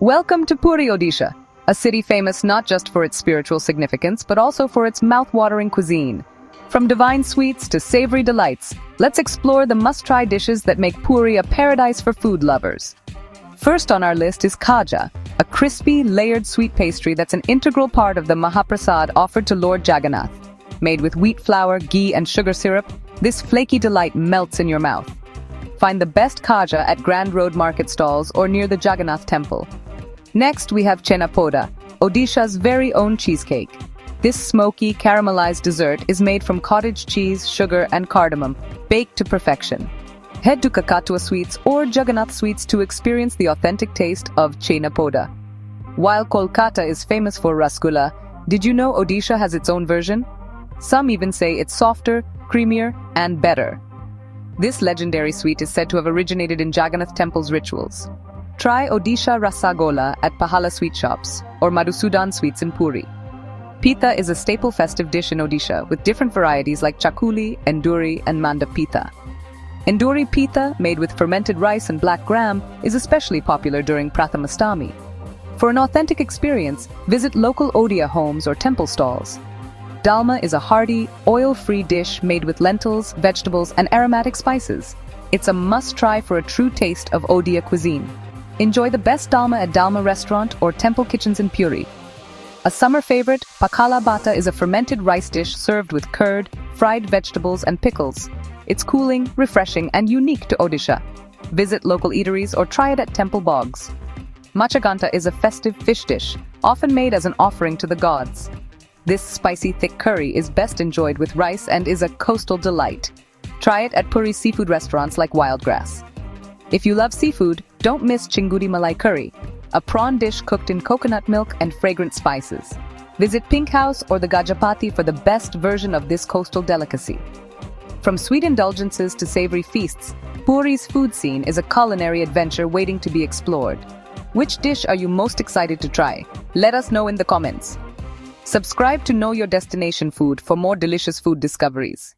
Welcome to Puri, Odisha, a city famous not just for its spiritual significance, but also for its mouth-watering cuisine. From divine sweets to savory delights, let's explore the must-try dishes that make Puri a paradise for food lovers. First on our list is Khaja, a crispy, layered sweet pastry that's an integral part of the Mahaprasad offered to Lord Jagannath. Made with wheat flour, ghee, and sugar syrup, this flaky delight melts in your mouth. Find the best Khaja at Grand Road market stalls or near the Jagannath Temple. Next, we have Chhena Poda, Odisha's very own cheesecake. This smoky, caramelized dessert is made from cottage cheese, sugar, and cardamom, baked to perfection. Head to Kakatua Sweets or Jagannath Sweets to experience the authentic taste of Chhena Poda. While Kolkata is famous for rasgulla, did you know Odisha has its own version? Some even say it's softer, creamier, and better. This legendary sweet is said to have originated in Jagannath Temple's rituals. Try Odisha Rasagola at Pakhala sweet shops or Madhusudan sweets in Puri. Pita is a staple festive dish in Odisha with different varieties like chakuli, enduri, and manda pita. Enduri pita, made with fermented rice and black gram, is especially popular during Prathamastami. For an authentic experience, visit local Odia homes or temple stalls. Dalma is a hearty, oil-free dish made with lentils, vegetables, and aromatic spices. It's a must-try for a true taste of Odia cuisine. Enjoy the best Dalma at Dalma restaurant or temple kitchens in Puri. A summer favorite, Pakhala Bhata is a fermented rice dish served with curd, fried vegetables, and pickles. It's cooling, refreshing, and unique to Odisha. Visit local eateries or try it at temple bogs. Machaganta is a festive fish dish, often made as an offering to the gods. This spicy thick curry is best enjoyed with rice and is a coastal delight. Try it at Puri seafood restaurants like Wildgrass. If you love seafood, don't miss Chingudi Malai curry, a prawn dish cooked in coconut milk and fragrant spices. Visit Pink House or the Gajapati for the best version of this coastal delicacy. From sweet indulgences to savory feasts, Puri's food scene is a culinary adventure waiting to be explored. Which dish are you most excited to try? Let us know in the comments. Subscribe to Know Your Destination Food for more delicious food discoveries.